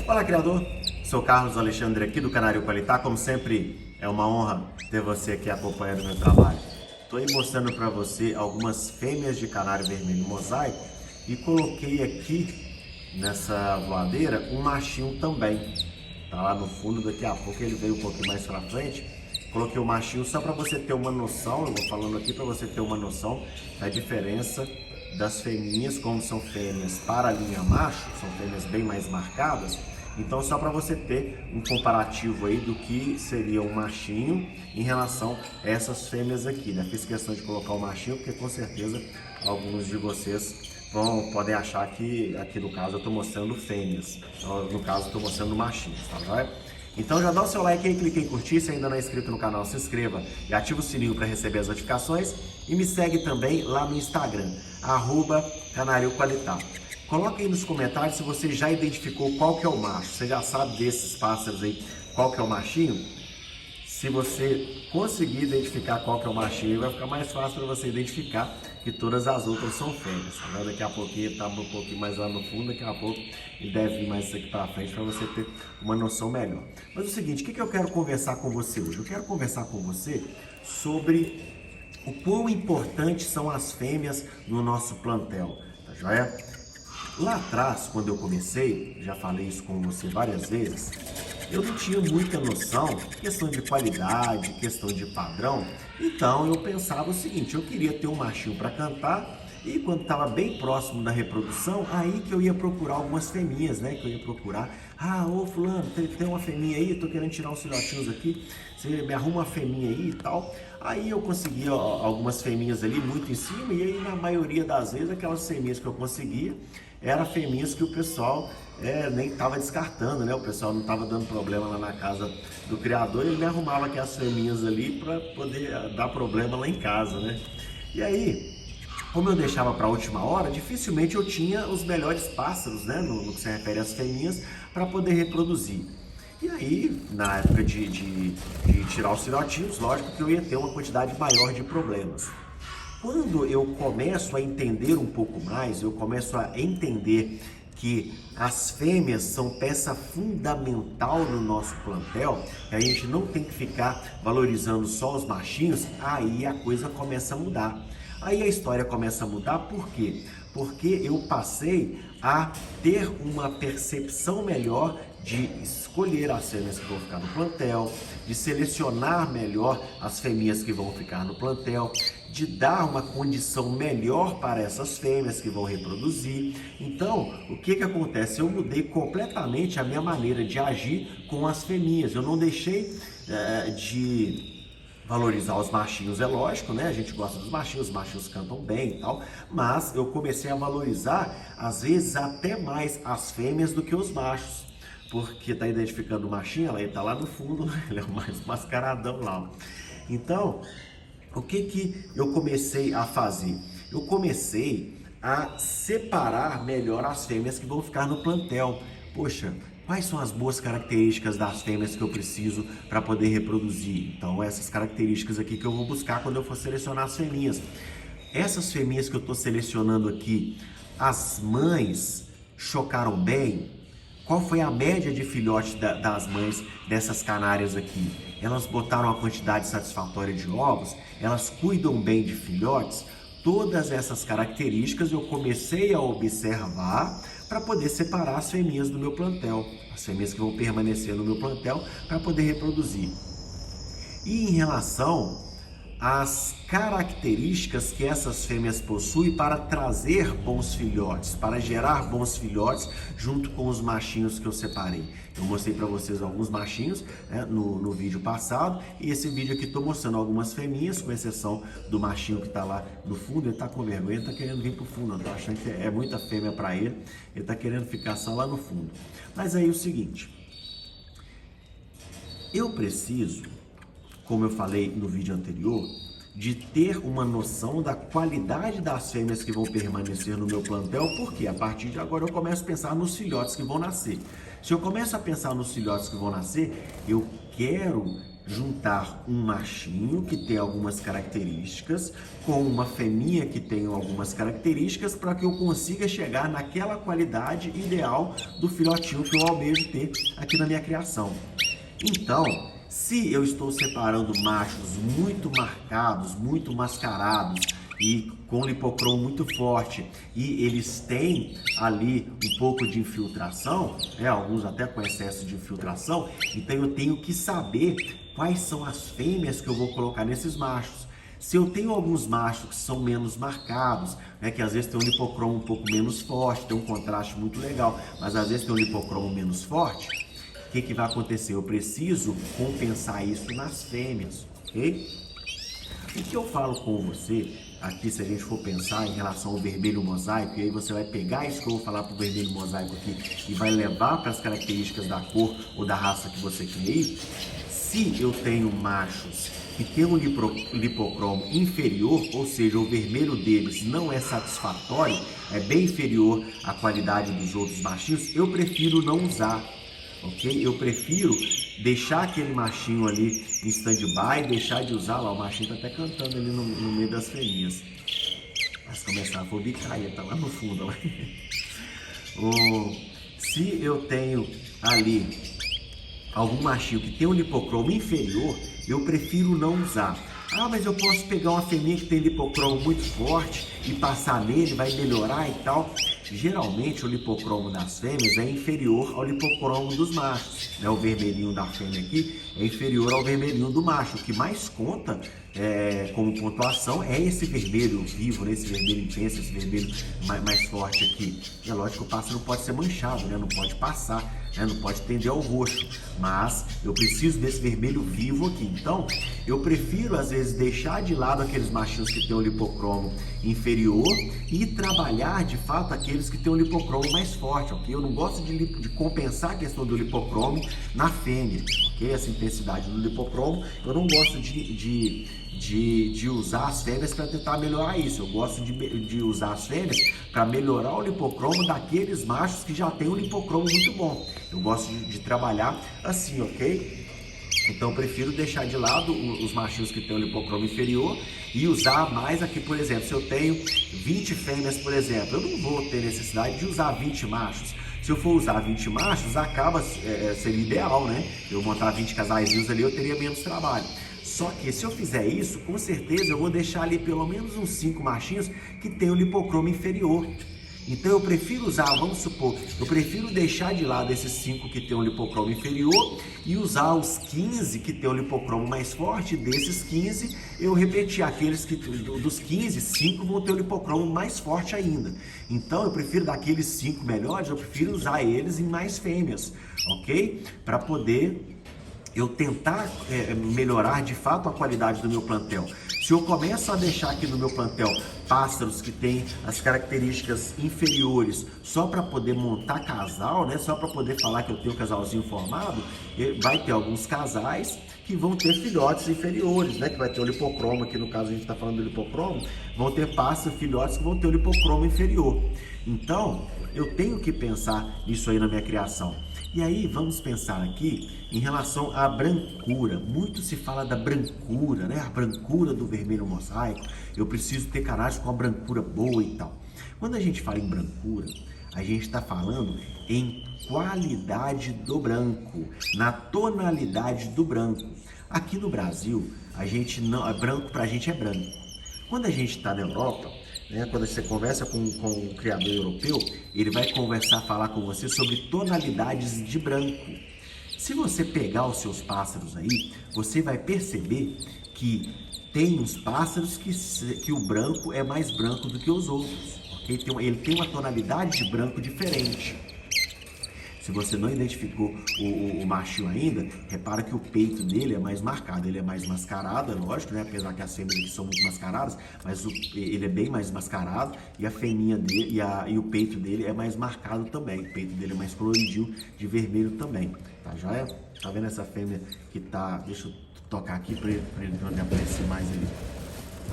Olá, criador! Sou Carlos Alexandre aqui do Canário Qualitá. Como sempre, é uma honra ter você aqui acompanhando o meu trabalho. Estou aí mostrando para você algumas fêmeas de canário vermelho mosaico e coloquei aqui nessa voadeira um machinho também. Tá lá no fundo, daqui a pouco ele veio um pouquinho mais para frente. Coloquei o machinho só para você ter uma noção, eu vou falando aqui para você ter uma noção da diferença das fêmeas, como são fêmeas para a linha macho, são fêmeas bem mais marcadas. Então, só para você ter um comparativo aí do que seria um machinho em relação a essas fêmeas aqui, né? Fiz questão de colocar o machinho porque com certeza alguns de vocês podem achar que aqui no caso eu estou mostrando fêmeas, no caso eu estou mostrando machinhos, tá joia? Então já dá o seu like aí, clique em curtir, se ainda não é inscrito no canal, se inscreva e ativa o sininho para receber as notificações e me segue também lá no Instagram, @canarioqualitá. Coloque aí nos comentários se você já identificou qual que é o macho, você já sabe desses pássaros aí qual que é o machinho? Se você conseguir identificar qual que é o machinho, vai ficar mais fácil para você identificar que todas as outras são fêmeas. Tá? Daqui a pouquinho ele está um pouquinho mais lá no fundo, daqui a pouco ele deve vir mais aqui para frente para você ter uma noção melhor. Mas é o seguinte, o que eu quero conversar com você hoje? Eu quero conversar com você sobre o quão importantes são as fêmeas no nosso plantel, tá joia? Lá atrás, quando eu comecei, já falei isso com você várias vezes, eu não tinha muita noção, questão de qualidade, questão de padrão. Então eu pensava o seguinte, eu queria ter um machinho para cantar e quando estava bem próximo da reprodução, aí que eu ia procurar algumas fêmeas, né? Que eu ia procurar, ô fulano, tem uma fêmea aí, tô querendo tirar uns filhotinhos aqui, você me arruma uma fêmea aí e tal. Aí eu conseguia algumas fêmeas ali muito em cima e aí na maioria das vezes aquelas fêmeas que eu conseguia eram fêmeas que o pessoal nem estava descartando, né? O pessoal não estava dando problema lá na casa do criador, ele me arrumava aqui as fêmeas ali para poder dar problema lá em casa, né? E aí, como eu deixava para a última hora, dificilmente eu tinha os melhores pássaros, né? No que se refere às fêmeas, para poder reproduzir. E aí, na época de tirar os filhotinhos, lógico que eu ia ter uma quantidade maior de problemas. Quando eu começo a entender um pouco mais, eu começo a entender que as fêmeas são peça fundamental no nosso plantel, que a gente não tem que ficar valorizando só os machinhos, aí a coisa começa a mudar. Aí a história começa a mudar, por quê? Porque eu passei a ter uma percepção melhor de escolher as fêmeas que vão ficar no plantel, de selecionar melhor as fêmeas que vão ficar no plantel, de dar uma condição melhor para essas fêmeas que vão reproduzir. Então, o que acontece? Eu mudei completamente a minha maneira de agir com as fêmeas. Eu não deixei de valorizar os machinhos, é lógico, né? A gente gosta dos machinhos, os machinhos cantam bem e tal, mas eu comecei a valorizar, às vezes, até mais as fêmeas do que os machos. Porque tá identificando o machinho, ele tá lá no fundo, ele é o mais mascaradão lá. Então, o que eu comecei a fazer? Eu comecei a separar melhor as fêmeas que vão ficar no plantel. Poxa, quais são as boas características das fêmeas que eu preciso para poder reproduzir? Então, essas características aqui que eu vou buscar quando eu for selecionar as fêmeas. Essas fêmeas que eu estou selecionando aqui, as mães chocaram bem? Qual foi a média de filhotes das mães dessas canárias aqui? Elas botaram a quantidade satisfatória de ovos? Elas cuidam bem de filhotes? Todas essas características eu comecei a observar para poder separar as fêmeas do meu plantel, as fêmeas que vão permanecer no meu plantel para poder reproduzir. E em relação às características que essas fêmeas possuem para trazer bons filhotes, para gerar bons filhotes junto com os machinhos que eu separei. Eu mostrei para vocês alguns machinhos, né, no vídeo passado, e esse vídeo aqui estou mostrando algumas fêmeas, com exceção do machinho que está lá no fundo. Ele está com vergonha, ele está querendo vir para o fundo, está achando que é muita fêmea para ele está querendo ficar só lá no fundo. Mas aí é o seguinte, eu preciso, como eu falei no vídeo anterior, de ter uma noção da qualidade das fêmeas que vão permanecer no meu plantel, porque a partir de agora eu começo a pensar nos filhotes que vão nascer. Se eu começo a pensar nos filhotes que vão nascer, eu quero juntar um machinho que tem algumas características com uma fêmea que tem algumas características para que eu consiga chegar naquela qualidade ideal do filhotinho que eu almejo ter aqui na minha criação. Então, se eu estou separando machos muito marcados, muito mascarados e com lipocromo muito forte e eles têm ali um pouco de infiltração, alguns até com excesso de infiltração, então eu tenho que saber quais são as fêmeas que eu vou colocar nesses machos. Se eu tenho alguns machos que são menos marcados, que às vezes tem um lipocromo um pouco menos forte, tem um contraste muito legal, mas às vezes tem um lipocromo menos forte, o que vai acontecer? Eu preciso compensar isso nas fêmeas, ok? O que eu falo com você aqui, se a gente for pensar em relação ao vermelho mosaico, e aí você vai pegar isso que eu vou falar para o vermelho mosaico aqui e vai levar para as características da cor ou da raça que você quer ir. Se eu tenho machos que tem um lipocromo inferior, ou seja, o vermelho deles não é satisfatório, é bem inferior à qualidade dos outros machinhos, eu prefiro não usar. Ok? Eu prefiro deixar aquele machinho ali em stand-by, deixar de usar lá. O machinho tá até cantando ali no meio das fêmeas. Mas começar a fobicar, ele tá lá no fundo. Ó. Se eu tenho ali algum machinho que tem um lipocromo inferior, eu prefiro não usar. Ah, mas eu posso pegar uma fêmea que tem lipocromo muito forte e passar nele, vai melhorar e tal. Geralmente o lipocromo das fêmeas é inferior ao lipocromo dos machos, né? O vermelhinho da fêmea aqui é inferior ao vermelhinho do macho. O que mais conta como pontuação é esse vermelho vivo, né? Esse vermelho intenso, esse vermelho mais forte aqui. É lógico que o pássaro não pode ser manchado, né? Não pode passar, né? Não pode tender ao roxo, mas eu preciso desse vermelho vivo aqui. Então eu prefiro às vezes deixar de lado aqueles machinhos que tem o lipocromo inferior e trabalhar de fato aqueles que tem o lipocromo mais forte, ok? Eu não gosto de compensar a questão do lipocromo na fêmea, ok? Essa intensidade do lipocromo, eu não gosto de usar as fêmeas para tentar melhorar isso. Eu gosto de usar as fêmeas para melhorar o lipocromo daqueles machos que já tem um lipocromo muito bom. Eu gosto de trabalhar assim, ok? Então eu prefiro deixar de lado os machinhos que tem o lipocromo inferior e usar mais aqui, por exemplo, se eu tenho 20 fêmeas, por exemplo, eu não vou ter necessidade de usar 20 machos. Se eu for usar 20 machos, seria ideal, né? Eu montar 20 casaizinhos ali, eu teria menos trabalho. Só que se eu fizer isso, com certeza eu vou deixar ali pelo menos uns 5 machinhos que tem o lipocromo inferior. Então eu prefiro usar, vamos supor, eu prefiro deixar de lado esses 5 que tem um lipocromo inferior e usar os 15 que tem um lipocromo mais forte. Desses 15 eu repetir aqueles que dos 15, 5 vão ter o lipocromo mais forte ainda. Então eu prefiro daqueles 5 melhores, eu prefiro usar eles em mais fêmeas, ok? Para poder eu tentar melhorar de fato a qualidade do meu plantel. Se eu começo a deixar aqui no meu plantel pássaros que têm as características inferiores só para poder montar casal, né? Só para poder falar que eu tenho um casalzinho formado, vai ter alguns casais que vão ter filhotes inferiores, né? Que vai ter o lipocromo, aqui no caso a gente está falando do lipocromo, vão ter pássaros, filhotes que vão ter o lipocromo inferior. Então, eu tenho que pensar nisso aí na minha criação. E aí, vamos pensar aqui em relação à brancura. Muito se fala da brancura, né? A brancura do vermelho mosaico. Eu preciso ter canários com a brancura boa e tal. Quando a gente fala em brancura, a gente está falando em qualidade do branco, na tonalidade do branco. Aqui no Brasil, a gente não, branco pra gente é branco. Quando a gente está na Europa, né, quando você conversa com um criador europeu, ele vai falar com você sobre tonalidades de branco. Se você pegar os seus pássaros aí, você vai perceber que tem uns pássaros que o branco é mais branco do que os outros, ok? Ele tem uma tonalidade de branco diferente. Se você não identificou o machinho ainda, repara que o peito dele é mais marcado, ele é mais mascarado, é lógico, né? Apesar que as fêmeas aqui são muito mascaradas, mas ele é bem mais mascarado e a fêmea dele e o peito dele é mais marcado também. O peito dele é mais coloridinho de vermelho também, tá joia? Tá vendo essa fêmea que tá... Deixa eu tocar aqui para ele aparecer mais ali.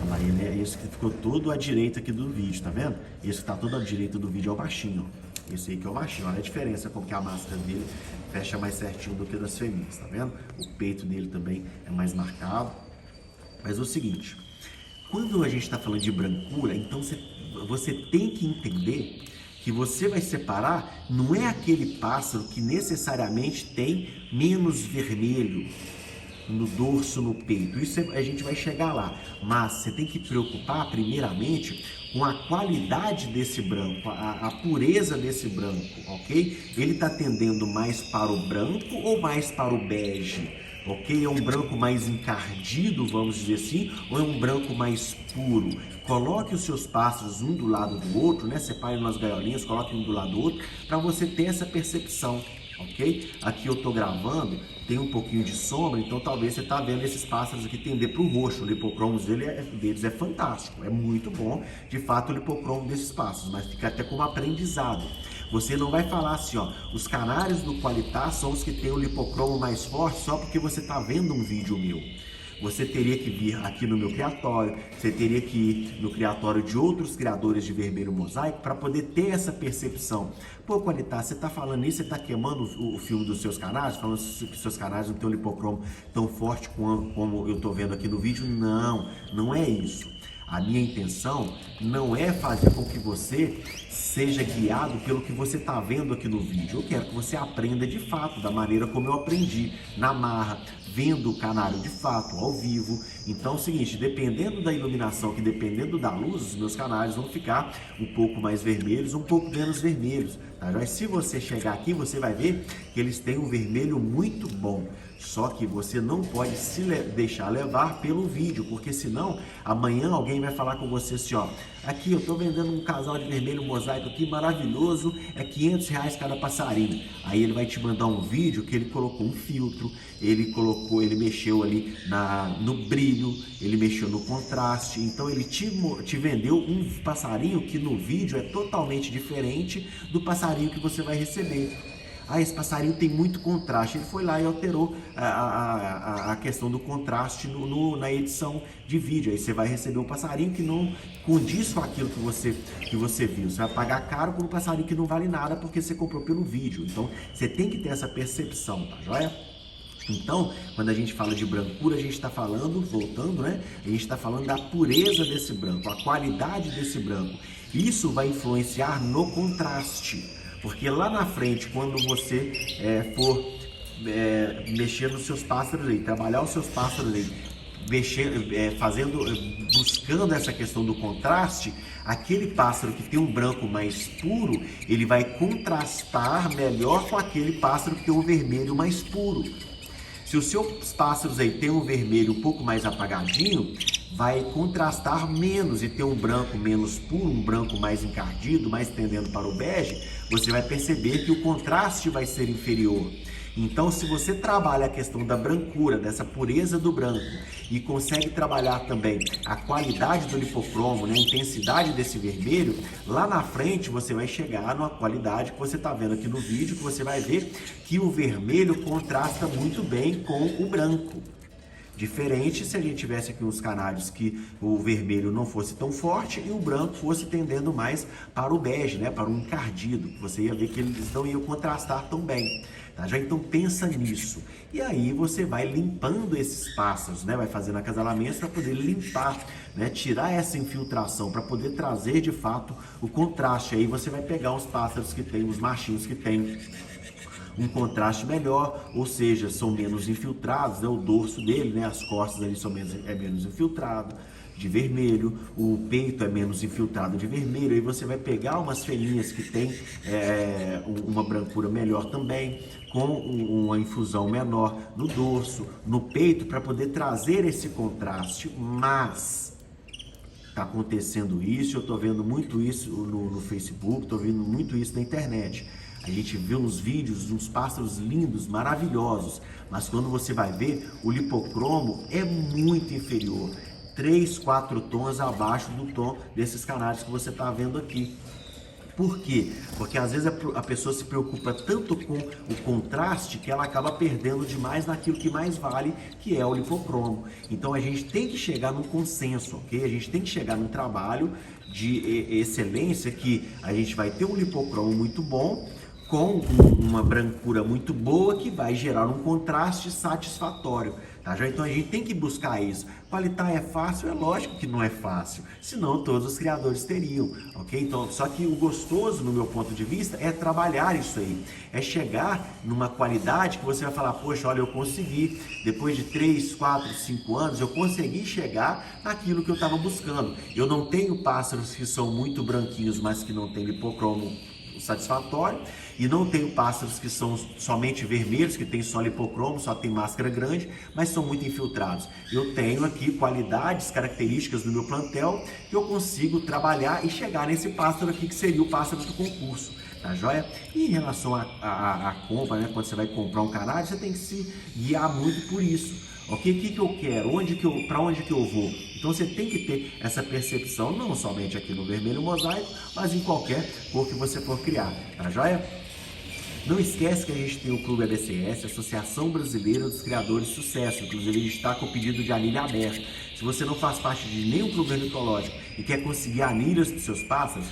Olha lá, esse que ficou todo à direita aqui do vídeo, tá vendo? Esse que tá todo à direita do vídeo é o machinho, ó. Esse aí que é o machinho. Olha a diferença com que a máscara dele fecha mais certinho do que das fêmeas, tá vendo? O peito dele também é mais marcado. Mas é o seguinte, quando a gente está falando de brancura, então você tem que entender que você vai separar, não é aquele pássaro que necessariamente tem menos vermelho no dorso, no peito. Isso a gente vai chegar lá. Mas você tem que preocupar primeiramente com a qualidade desse branco, a pureza desse branco, ok? Ele está tendendo mais para o branco ou mais para o bege? Ok? É um branco mais encardido, vamos dizer assim, ou é um branco mais puro? Coloque os seus pássaros um do lado do outro, né? Separe nas gaiolinhas, coloque um do lado do outro, para você ter essa percepção, ok? Aqui eu estou gravando, tem um pouquinho de sombra, então talvez você está vendo esses pássaros aqui tender para o roxo. O lipocromo deles é fantástico, é muito bom, de fato, o lipocromo desses pássaros, mas fica até como aprendizado. Você não vai falar assim, ó, os canários do Qualitar são os que tem o lipocromo mais forte só porque você está vendo um vídeo meu. Você teria que vir aqui no meu criatório, você teria que ir no criatório de outros criadores de vermelho mosaico para poder ter essa percepção. Pô, Qualitar, você está falando isso, você está queimando o filme dos seus canários, falando que seus canários não tem o lipocromo tão forte como eu estou vendo aqui no vídeo? Não, não é isso. A minha intenção não é fazer com que você seja guiado pelo que você está vendo aqui no vídeo. Eu quero que você aprenda de fato, da maneira como eu aprendi, na marra, vendo o canário de fato, ao vivo. Então é o seguinte, dependendo da iluminação, que dependendo da luz, os meus canários vão ficar um pouco mais vermelhos, um pouco menos vermelhos. Tá? Mas se você chegar aqui, você vai ver que eles têm um vermelho muito bom. Só que você não pode se deixar levar pelo vídeo, porque senão amanhã alguém vai falar com você assim, ó, aqui eu tô vendendo um casal de vermelho mosaico aqui maravilhoso, é R$500 cada passarinho. Aí ele vai te mandar um vídeo que ele colocou um filtro, ele mexeu ali no brilho, ele mexeu no contraste, então ele te vendeu um passarinho que no vídeo é totalmente diferente do passarinho que você vai receber. Ah, esse passarinho tem muito contraste. Ele foi lá e alterou a questão do contraste na edição de vídeo. Aí você vai receber um passarinho que não condiz com aquilo que você viu. Você vai pagar caro por um passarinho que não vale nada porque você comprou pelo vídeo. Então, você tem que ter essa percepção, tá joia? Então, quando a gente fala de brancura, a gente está falando, voltando, né? A gente está falando da pureza desse branco, a qualidade desse branco. Isso vai influenciar no contraste. Porque lá na frente, quando você for mexer nos seus pássaros aí, trabalhar os seus pássaros aí, buscando essa questão do contraste, aquele pássaro que tem um branco mais puro, ele vai contrastar melhor com aquele pássaro que tem um vermelho mais puro. Se os seus pássaros aí tem um vermelho um pouco mais apagadinho, vai contrastar menos e ter um branco menos puro, um branco mais encardido, mais tendendo para o bege, você vai perceber que o contraste vai ser inferior. Então, se você trabalha a questão da brancura, dessa pureza do branco, e consegue trabalhar também a qualidade do lipocromo, né, a intensidade desse vermelho, lá na frente você vai chegar numa qualidade que você está vendo aqui no vídeo, que você vai ver que o vermelho contrasta muito bem com o branco. Diferente se a gente tivesse aqui uns canários que o vermelho não fosse tão forte e o branco fosse tendendo mais para o bege, né? Para o encardido. Você ia ver que eles não iam contrastar tão bem. Tá? Já então pensa nisso. E aí você vai limpando esses pássaros, né? Vai fazendo acasalamentos para poder limpar, né? Tirar essa infiltração, para poder trazer de fato o contraste. Aí você vai pegar os pássaros que tem, os machinhos que tem um contraste melhor, ou seja, são menos infiltrados, né? O dorso dele, né? As costas ali é menos infiltrado de vermelho, o peito é menos infiltrado de vermelho, aí você vai pegar umas fêmeas que tem uma brancura melhor também, com uma infusão menor no dorso, no peito, para poder trazer esse contraste, mas está acontecendo isso, eu estou vendo muito isso no Facebook, estou vendo muito isso na internet. A gente vê uns vídeos, uns pássaros lindos, maravilhosos, mas quando você vai ver, o lipocromo é muito inferior, 3, 4 tons abaixo do tom desses canários que você está vendo aqui. Por quê? Porque às vezes a pessoa se preocupa tanto com o contraste que ela acaba perdendo demais naquilo que mais vale, que é o lipocromo. Então a gente tem que chegar num consenso, ok? A gente tem que chegar num trabalho de excelência que a gente vai ter um lipocromo muito bom, com uma brancura muito boa que vai gerar um contraste satisfatório, tá? Então a gente tem que buscar isso. Qualitar é fácil? É lógico que não é fácil, senão todos os criadores teriam, ok? Então, só que o gostoso, no meu ponto de vista, é trabalhar isso aí, é chegar numa qualidade que você vai falar, poxa, olha, eu consegui, depois de 3, 4, 5 anos, eu consegui chegar naquilo que eu estava buscando. Eu não tenho pássaros que são muito branquinhos, mas que não tem lipocromo satisfatório, e não tenho pássaros que são somente vermelhos, que tem só lipocromo, só tem máscara grande, mas são muito infiltrados. Eu tenho aqui qualidades, características do meu plantel que eu consigo trabalhar e chegar nesse pássaro aqui que seria o pássaro do concurso, tá joia? E em relação à compra, né, quando você vai comprar um canário, você tem que se guiar muito por isso. Ok? O que eu quero? Para onde que eu vou? Então você tem que ter essa percepção, não somente aqui no vermelho mosaico, mas em qualquer cor que você for criar, tá joia? Não esquece que a gente tem o Clube ABCS, Associação Brasileira dos Criadores de Sucesso. Inclusive a gente está com o pedido de anilha aberto. Se você não faz parte de nenhum clube ornitológico e quer conseguir anilhas para os seus pássaros,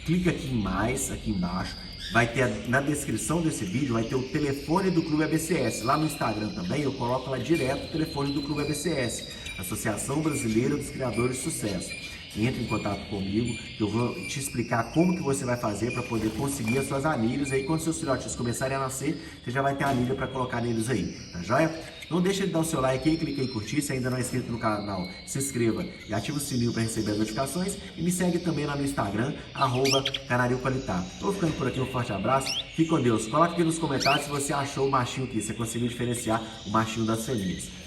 clica aqui em mais, aqui embaixo. Vai ter na descrição desse vídeo, vai ter o telefone do Clube ABCS. Lá no Instagram também eu coloco lá direto o telefone do Clube ABCS, Associação Brasileira dos Criadores de Sucesso. Entre em contato comigo, que eu vou te explicar como que você vai fazer para poder conseguir as suas anilhas. Aí quando seus filhotes começarem a nascer, você já vai ter a anilha para colocar neles aí, tá joia? Não deixa de dar o seu like aí, clica em curtir. Se ainda não é inscrito no canal, se inscreva e ativa o sininho para receber as notificações. E me segue também lá no Instagram, @canarioqualitar. Tô ficando por aqui, um forte abraço, fique com Deus. Coloca aqui nos comentários se você achou o machinho aqui, se você conseguiu diferenciar o machinho das fêmeas.